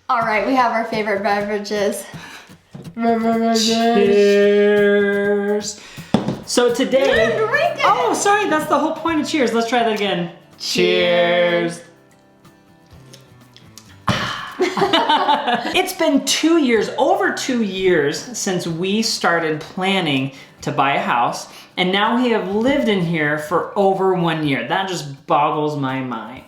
All right, we have our favorite beverages. Cheers. So today, drink it. Oh, sorry, that's the whole point of cheers. Let's try that again. Cheers. It's been 2 years, over 2 years, since we started planning to buy a house, and now we have lived in here for over 1 year. That just boggles my mind.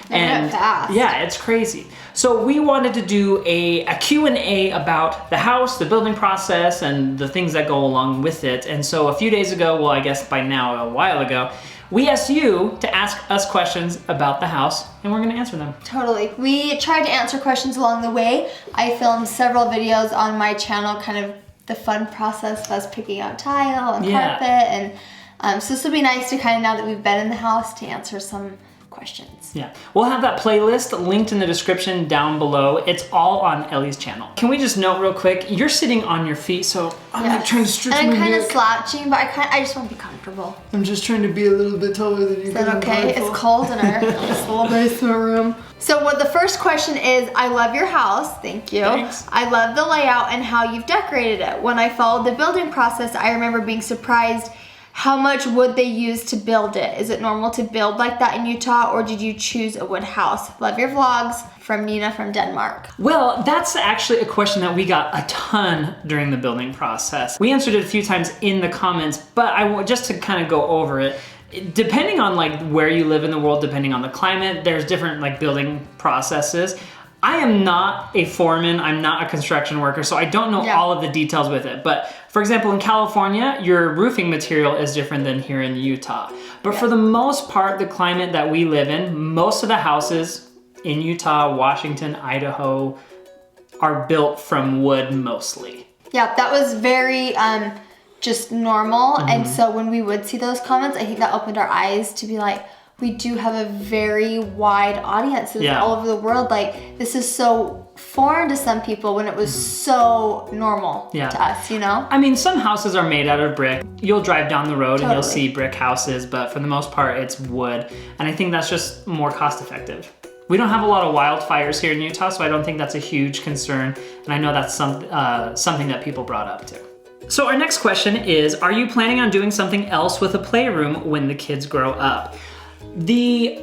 And fast. Yeah, it's crazy. So we wanted to do a Q&A about the house, the building process, and the things that go along with it. And so a few days ago, well, I guess by now a while ago, we asked you to ask us questions about the house, and we're gonna answer them. Totally. We tried to answer questions along the way. I filmed several videos on my channel, kind of the fun process of us picking out tile and carpet. And so this will be nice to kind of, now that we've been in the house, to answer some questions. Yeah, we'll have that playlist linked in the description down below. It's all on Ellie's channel. Can we just note real quick, you're sitting on your feet, so I'm like trying to stretch my neck. And I'm kind of slouching, but I just want to be comfortable. I'm just trying to be a little bit taller than you. Is that okay? It's cold in our little basement room. So what the first question is, I love your house, thank you. Thanks. I love the layout and how you've decorated it. When I followed the building process, I remember being surprised how much wood they use to build it. Is it normal to build like that in Utah, or did you choose a wood house? Love your vlogs. From Nina from Denmark. Well, that's actually a question that we got a ton during the building process. We answered it a few times in the comments, but just to kind of go over it, depending on like where you live in the world, depending on the climate, there's different like building processes. I am not a foreman, I'm not a construction worker, so I don't know all of the details with it. But for example, in California, your roofing material is different than here in Utah. But for the most part, the climate that we live in, most of the houses in Utah, Washington, Idaho, are built from wood mostly. Yeah, that was very just normal. And so when we would see those comments, I think that opened our eyes to be like, we do have a very wide audience all over the world. Like, this is so foreign to some people when it was so normal to us, you know? I mean, some houses are made out of brick. You'll drive down the road and you'll see brick houses, but for the most part, it's wood. And I think that's just more cost effective. We don't have a lot of wildfires here in Utah, so I don't think that's a huge concern. And I know that's something that people brought up too. So our next question is, are you planning on doing something else with a playroom when the kids grow up? The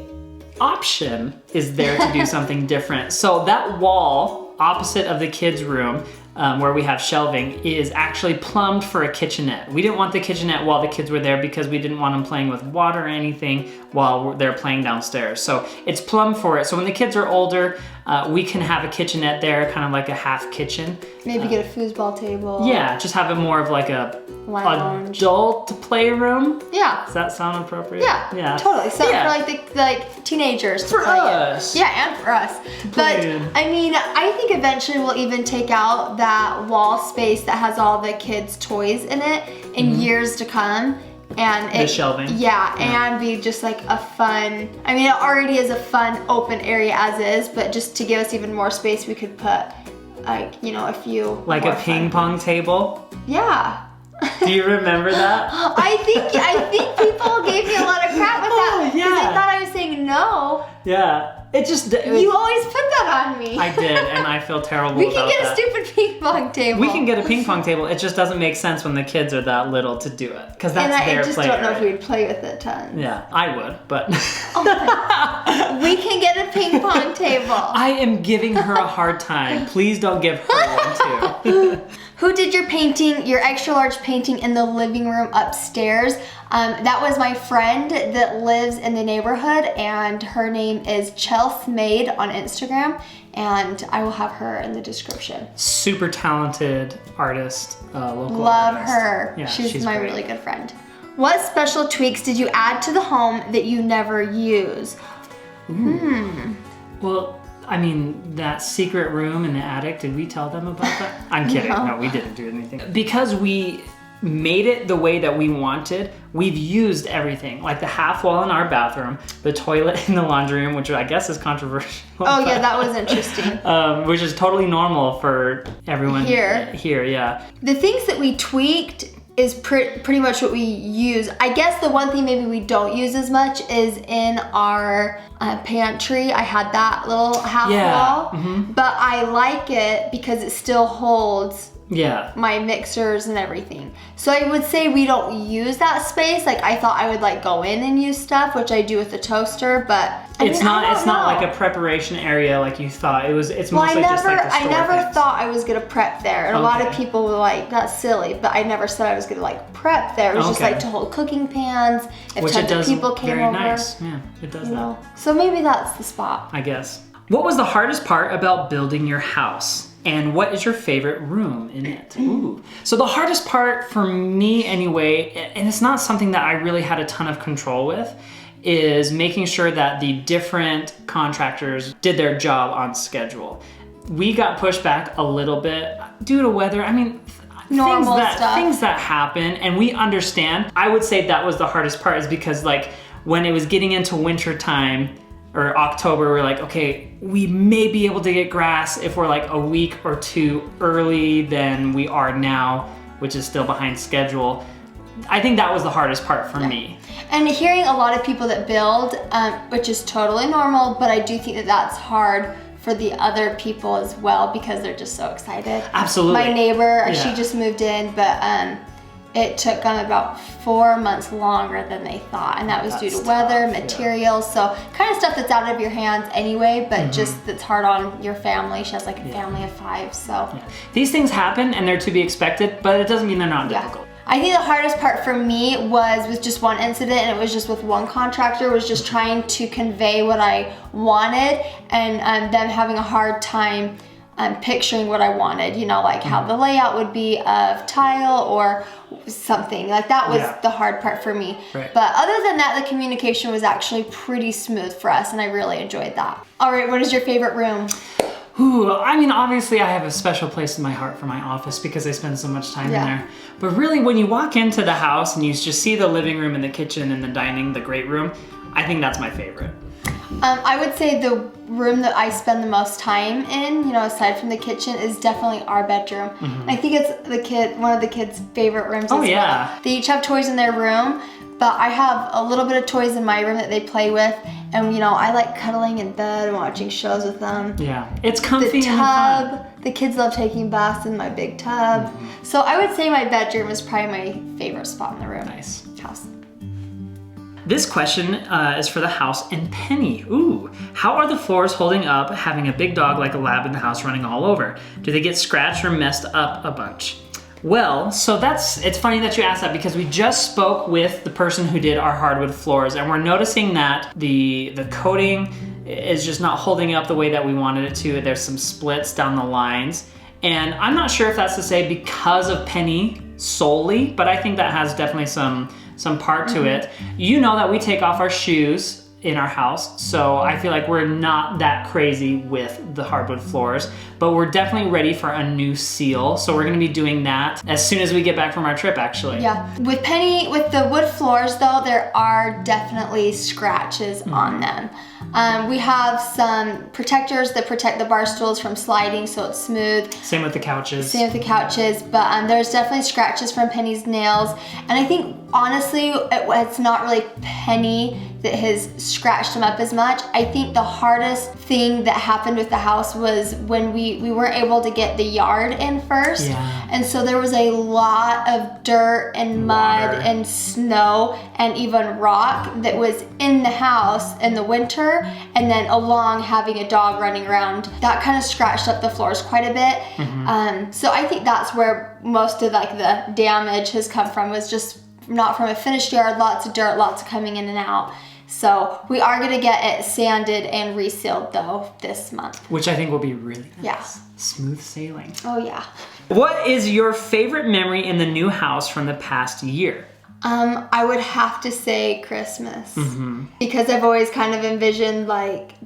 option is there to do something different. So that wall opposite of the kids' room, where we have shelving, is actually plumbed for a kitchenette. We didn't want the kitchenette while the kids were there because we didn't want them playing with water or anything while they're playing downstairs. So it's plumbed for it. So when the kids are older, we can have a kitchenette there, kind of like a half kitchen. Maybe get a foosball table. Yeah, just have it more of like a lounge. Adult playroom. Yeah. Does that sound appropriate? Yeah. Yeah. Totally. So for like teenagers to for play us. Yeah, and for us. But I mean, I think eventually we'll even take out that wall space that has all the kids' toys in it in years to come. And the shelving. Yeah, and be just like a fun, I mean, it already is a fun open area as is, but just to give us even more space, we could put like, you know, a few like a ping pong table? Yeah. Do you remember that? I think people gave me a lot of crap with that because they thought I was saying no. Yeah. You always put that on me. I did, and I feel terrible We about can get that. a stupid ping pong table. We can get a ping pong table. It just doesn't make sense when the kids are that little to do it, because that's their play area. I just don't know if we'd play with it tons. Yeah, I would, but. We can get a ping pong table. I am giving her a hard time. Please don't give her one too. Who did your painting, your extra large painting in the living room upstairs? That was my friend that lives in the neighborhood, and her name is Chelsea Made on Instagram, and I will have her in the description. Super talented artist, local Love artist. her. Yeah, she's my really good friend. What special tweaks did you add to the home that you never use? Well, I mean, that secret room in the attic, did we tell them about that? I'm kidding. No, we didn't do anything. Because we made it the way that we wanted, we've used everything. Like the half wall in our bathroom, the toilet in the laundry room, which I guess is controversial. Oh yeah, that was interesting. Which is totally normal for everyone here, yeah. The things that we tweaked is pretty much what we use. I guess the one thing maybe we don't use as much is in our pantry. I had that little half wall, but I like it because it still holds my mixers and everything. So I would say we don't use that space. Like I thought I would like go in and use stuff, which I do with the toaster, but it's not like a preparation area like you thought. It's mostly just like the store I never things. thought I was gonna prep there, and a lot of people were like, "That's silly," but I never said I was gonna like prep there. It was just like to hold cooking pans if tons of people came over. Nice. Yeah, it does that. So maybe that's the spot. I guess. What was the hardest part about building your house? And what is your favorite room in it? Ooh. So the hardest part for me anyway, and it's not something that I really had a ton of control with, is making sure that the different contractors did their job on schedule. We got pushed back a little bit due to weather. I mean, things that happen, and we understand. I would say that was the hardest part, is because like when it was getting into winter time, or October, we're like, okay, we may be able to get grass if we're like a week or two early than we are now, which is still behind schedule. I think that was the hardest part for me. And hearing a lot of people that build, which is totally normal, but I do think that that's hard for the other people as well because they're just so excited. Absolutely. My neighbor, she just moved in, but it took them about 4 months longer than they thought, and that was due to weather, materials, so kind of stuff that's out of your hands anyway, but just that's hard on your family. She has like a family of 5, so. These things happen and they're to be expected, but it doesn't mean they're not difficult. I think the hardest part for me was with just one incident, and it was just with one contractor, was just trying to convey what I wanted, and them having a hard time picturing what I wanted, you know, like how the layout would be of tile or something. Like that was the hard part for me. Right. But other than that, the communication was actually pretty smooth for us, and I really enjoyed that. All right, what is your favorite room? Ooh, I mean, obviously I have a special place in my heart for my office because I spend so much time in there. But really, when you walk into the house and you just see the living room and the kitchen and the dining, the great room, I think that's my favorite. I would say the room that I spend the most time in, you know, aside from the kitchen, is definitely our bedroom. I think it's one of the kids' favorite rooms as well. They each have toys in their room, but I have a little bit of toys in my room that they play with, and you know, I like cuddling in bed and watching shows with them. Yeah, it's comfy. The tub, the kids love taking baths in my big tub. So I would say my bedroom is probably my favorite spot in the room. Nice. House. This question is for the house and Penny. Ooh, how are the floors holding up having a big dog like a lab in the house running all over? Do they get scratched or messed up a bunch? Well, so it's funny that you asked that because we just spoke with the person who did our hardwood floors, and we're noticing that the coating is just not holding up the way that we wanted it to. There's some splits down the lines, and I'm not sure if that's to say because of Penny solely, but I think that has definitely some part to it. You know that we take off our shoes in our house, so I feel like we're not that crazy with the hardwood floors, but we're definitely ready for a new seal, so we're gonna be doing that as soon as we get back from our trip, actually. Yeah, with Penny, with the wood floors though, there are definitely scratches on them. We have some protectors that protect the bar stools from sliding so it's smooth. Same with the couches. But there's definitely scratches from Penny's nails. And I think, honestly, it's not really Penny that has scratched them up as much. I think the hardest thing that happened with the house was when we weren't able to get the yard in first. Yeah. And so there was a lot of dirt and mud and snow and even rock that was in the house in the winter, and then along having a dog running around. That kind of scratched up the floors quite a bit. So I think that's where most of like the damage has come from, was just not from a finished yard, lots of dirt, lots of coming in and out. So we are gonna get it sanded and resealed though this month. Which I think will be really nice. Yeah. Smooth sailing. Oh yeah. What is your favorite memory in the new house from the past year? I would have to say Christmas, because I've always kind of envisioned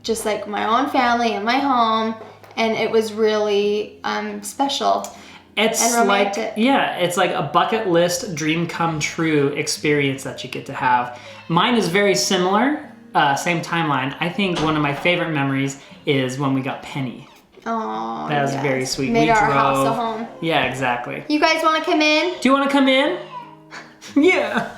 just like my own family and my home, and it was really special. It's like, it's like a bucket list dream come true experience that you get to have. Mine is very similar, same timeline. I think one of my favorite memories is when we got Penny. Oh, that was very sweet. Made our house a home. Yeah, exactly. You guys want to come in? Do you want to come in? Yeah.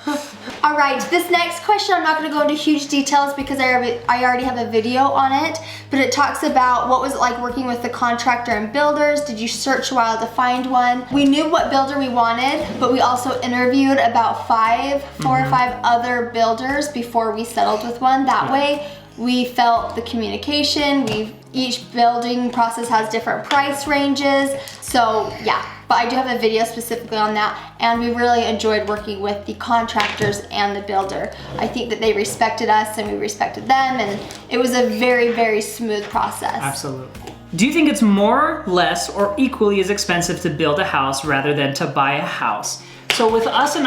All right, this next question, I'm not gonna go into huge details because I already have a video on it, but it talks about what was it like working with the contractor and builders. Did you search a while to find one? We knew what builder we wanted, but we also interviewed about four or five other builders before we settled with one. That way, we felt the communication. Each building process has different price ranges. So yeah, but I do have a video specifically on that, and we really enjoyed working with the contractors and the builder. I think that they respected us and we respected them, and it was a very, very smooth process. Absolutely. Do you think it's more, less, or equally as expensive to build a house rather than to buy a house? So with us in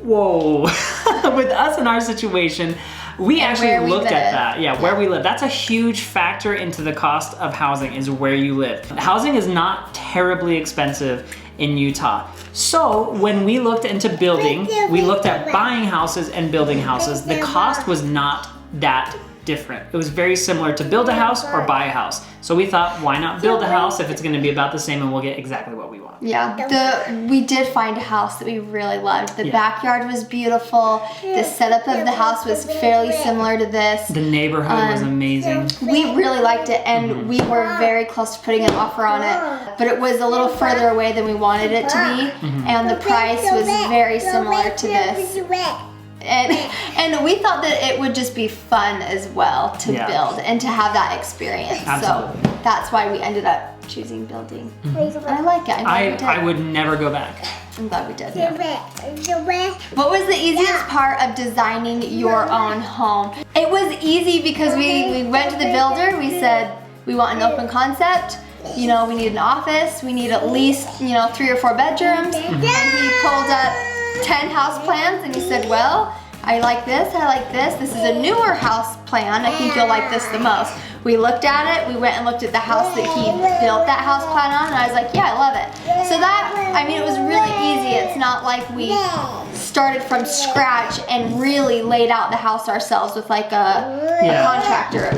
with us in our situation, we actually looked at that. Yeah, where we live. That's a huge factor into the cost of housing, is where you live. Housing is not terribly expensive in Utah. So when we looked into building, we looked at buying houses and building houses. The cost was not that different. It was very similar to build a house or buy a house. So we thought, why not build a house if it's gonna be about the same and we'll get exactly what we want. Yeah, we did find a house that we really loved. The backyard was beautiful. The setup of the house was fairly similar to this. The neighborhood was amazing. We really liked it, and we were very close to putting an offer on it, but it was a little further away than we wanted it to be, and the price was very similar to this. And we thought that it would just be fun as well to build and to have that experience. Absolutely. So that's why we ended up choosing building. I like it. I would never go back. I'm glad we did. What was the easiest part of designing your own home? It was easy because we went to the builder. We said we want an open concept. You know, we need an office. We need at least 3 or 4 bedrooms. And he pulled up 10 house plans and he said, well, I like this, I like this. This is a newer house plan. I think you'll like this the most. We looked at it, we went and looked at the house that he built that house plan on, and I was like, yeah, I love it. So that, I mean, it was really easy. It's not like we started from scratch and really laid out the house ourselves with like a contractor.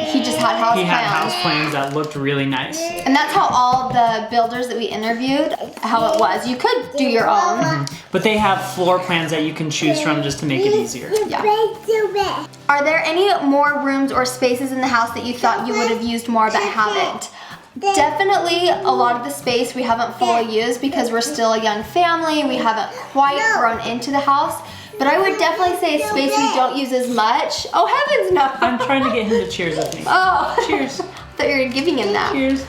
He just had house plans. He had house plans that looked really nice. And that's how all the builders that we interviewed, how it was. You could do your own. But they have floor plans that you can choose from just to make it easier. Yeah. Are there any more rooms or spaces in the house that you thought you would have used more but haven't? Definitely a lot of the space we haven't fully used because we're still a young family. We haven't quite grown into the house. But I would definitely say a space we don't use as much. Oh, heavens, no. I'm trying to get him to cheers with me. Oh. Cheers. I thought you were giving him that. Cheers.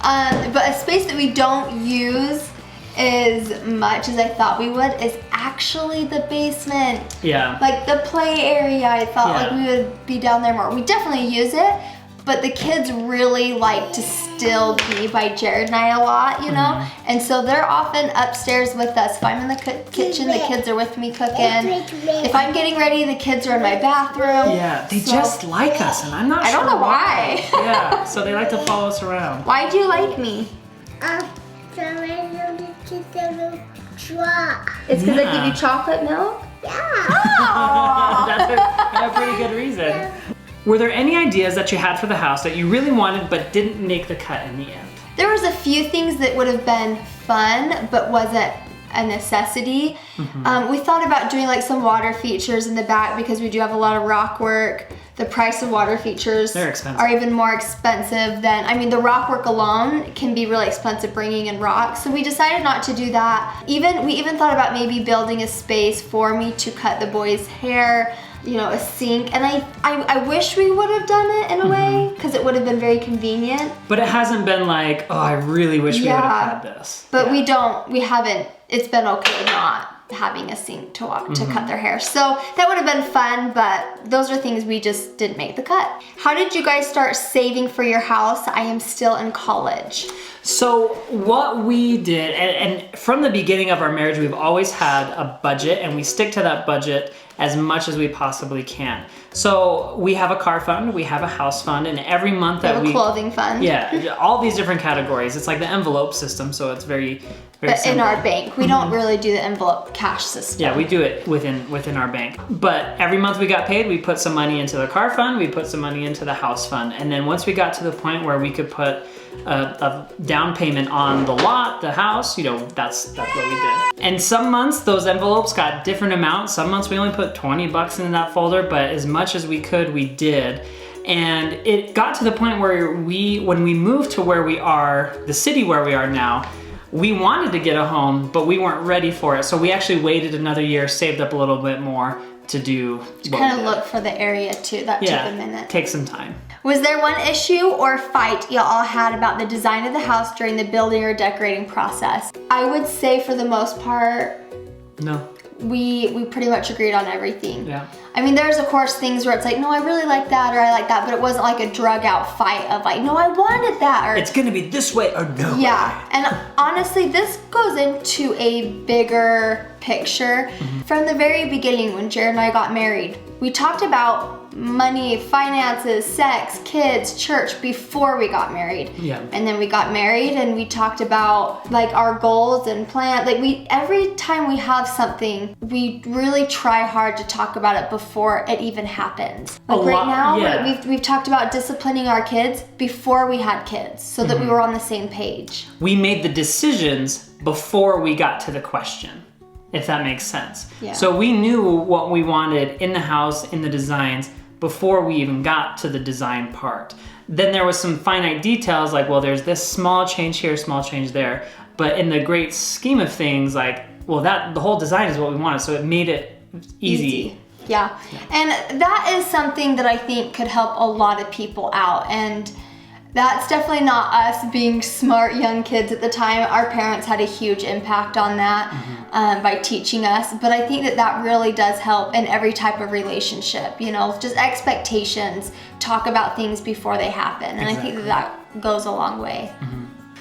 But a space that we don't use as much as I thought we would is actually the basement. Yeah. Like the play area, I thought like we would be down there more. We definitely use it, but the kids really like to still be by Jared and I a lot, you know? And so they're often upstairs with us. If I'm in the kitchen, the kids are with me cooking. If I'm getting ready, the kids are in my bathroom. Yeah, they just like us, and I'm not sure I don't know why. Yeah, so they like to follow us around. Why do you like me? It's because I give you chocolate milk? Yeah. That's a pretty good reason. Were there any ideas that you had for the house that you really wanted but didn't make the cut in the end? There was a few things that would have been fun but wasn't a necessity. We thought about doing like some water features in the back because we do have a lot of rock work. The price of water features are even more expensive than, I mean, the rock work alone can be really expensive bringing in rocks. So we decided not to do that. We even thought about maybe building a space for me to cut the boys' hair, you know, a sink. And I wish we would have done it in a way because it would have been very convenient. But it hasn't been like, oh, I really wish we would have had this. But we haven't, it's been okay not having a sink to cut their hair. So that would have been fun, but those are things we just didn't make the cut. How did you guys start saving for your house? I am still in college. So what we did, and from the beginning of our marriage, we've always had a budget, and we stick to that budget as much as we possibly can. So we have a car fund, we have a house fund, and every month that we have a clothing fund. Yeah, all these different categories. It's like the envelope system, so it's very but simple. In our bank, we don't really do the envelope cash system. Yeah, we do it within our bank. But every month we got paid, we put some money into the car fund, we put some money into the house fund, and then once we got to the point where we could put a down payment on the lot, the house, you know, that's what we did. And some months those envelopes got different amounts. Some months we only put 20 bucks in that folder, but as much as we could, we did. And it got to the point where when we moved to where we are, the city where we are now, we wanted to get a home, but we weren't ready for it. So we actually waited another year, saved up a little bit more to do to kind of look for the area too. That took a minute. Take some time. Was there one issue or fight y'all all had about the design of the house during the building or decorating process? I would say for the most part, no. We pretty much agreed on everything. Yeah. I mean, there's of course things where it's like, no, I really like that, or I like that, but it wasn't like a drug out fight of like, no, I wanted that, or it's gonna be this way or no. Yeah, and honestly, this goes into a bigger picture. From the very beginning when Jared and I got married, we talked about money, finances, sex, kids, church before we got married. Yeah. And then we got married and we talked about like our goals and plans. Like every time we have something, we really try hard to talk about it before it even happens. Like right now, we've talked about disciplining our kids before we had kids so that we were on the same page. We made the decisions before we got to the question, if that makes sense. Yeah. So we knew what we wanted in the house, in the designs, before we even got to the design part. Then there was some finite details like, well, there's this small change here, small change there. But in the great scheme of things, like, well, the whole design is what we wanted. So it made it easy. Yeah. And that is something that I think could help a lot of people out. And that's definitely not us being smart young kids at the time. Our parents had a huge impact on that by teaching us. But I think that really does help in every type of relationship. You know, just expectations, talk about things before they happen. And I think that goes a long way.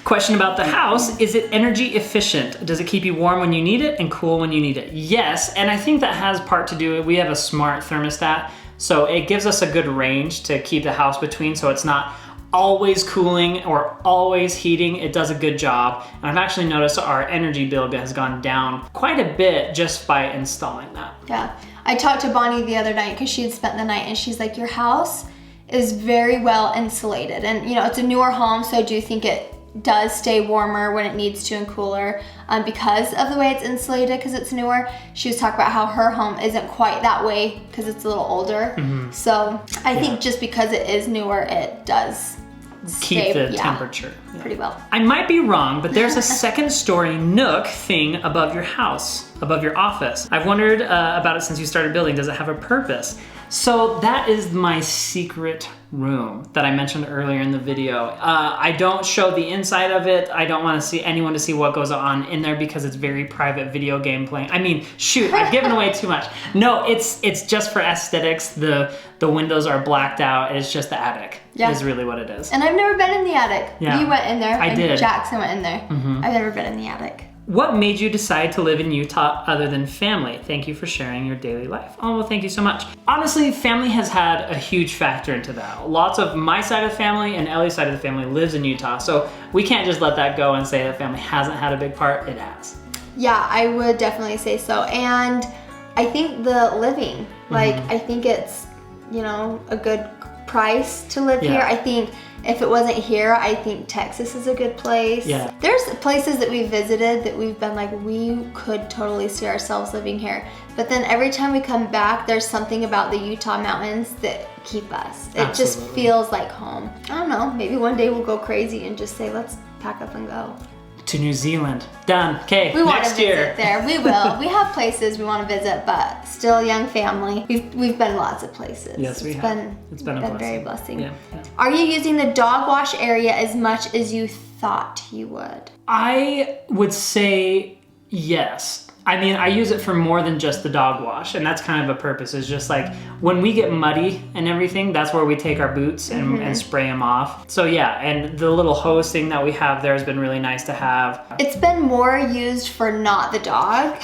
Question about the house, is it energy efficient? Does it keep you warm when you need it and cool when you need it? Yes, and I think that has part to do with, we have a smart thermostat. So it gives us a good range to keep the house between, so it's not always cooling or always heating. It does a good job. And I've actually noticed our energy bill has gone down quite a bit just by installing that. Yeah, I talked to Bonnie the other night because she had spent the night and she's like, your house is very well insulated. And you know, it's a newer home, so I do think it does stay warmer when it needs to and cooler because of the way it's insulated, because it's newer. She was talking about how her home isn't quite that way because it's a little older. So I think just because it is newer, it does keep the temperature pretty well. I might be wrong, but there's a second story nook thing above your house, above your office. I've wondered about it since you started building. Does it have a purpose? So that is my secret room that I mentioned earlier in the video. I don't show the inside of it. I don't want to see anyone to see what goes on in there because it's very private video game playing. I mean, shoot, I've given away too much. No, it's just for aesthetics. The windows are blacked out. It's just the attic. Yeah. Is really what it is. And I've never been in the attic. Yeah. You went in there. I did. Jackson went in there. I've never been in the attic. What made you decide to live in Utah other than family? Thank you for sharing your daily life. Oh, well, thank you so much. Honestly, family has had a huge factor into that. Lots of my side of the family and Ellie's side of the family lives in Utah, so we can't just let that go and say that family hasn't had a big part. It has. Yeah, I would definitely say so. And I think the living, like, I think it's, you know, a good price to live here. I think if it wasn't here, I think Texas is a good place. Yeah. There's places that we visited that we've been like, we could totally see ourselves living here. But then every time we come back, there's something about the Utah mountains that keep us. It just feels like home. I don't know, maybe one day we'll go crazy and just say, let's pack up and go. To New Zealand. Done. Okay, we want to next year. visit there. We will. We have places we want to visit, but still a young family. We've been lots of places. Yes, we have. It's been a blessing. Very blessing. Yeah. Are you using the dog wash area as much as you thought you would? I would say yes. I mean, I use it for more than just the dog wash, and that's kind of a purpose. It's just like when we get muddy and everything, that's where we take our boots and spray them off. So yeah, and the little hose thing that we have there has been really nice to have. It's been more used for not the dog.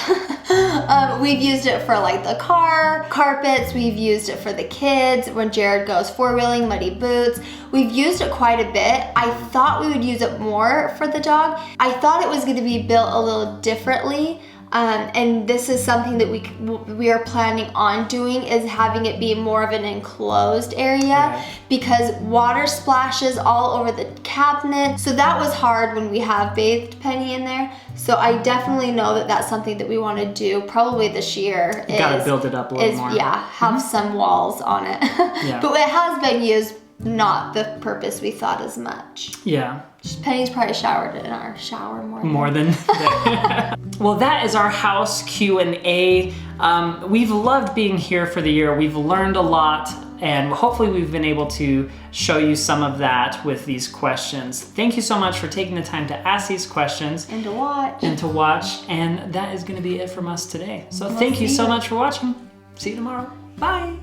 We've used it for like the car, carpets. We've used it for the kids when Jared goes four-wheeling, muddy boots. We've used it quite a bit. I thought we would use it more for the dog. I thought it was going to be built a little differently. And this is something that we are planning on doing, is having it be more of an enclosed area, because water splashes all over the cabinet. So that was hard when we have bathed Penny in there. So I definitely know that that's something that we want to do probably this year. You gotta build it up a little more. Yeah, have some walls on it. But it has been used, not the purpose we thought as much. Yeah. Penny's probably showered in our shower more than Well, that is our house Q&A. We've loved being here for the year. We've learned a lot, and hopefully we've been able to show you some of that with these questions. Thank you so much for taking the time to ask these questions. And to watch. And that is going to be it from us today. So thank you so much for watching. See you tomorrow. Bye.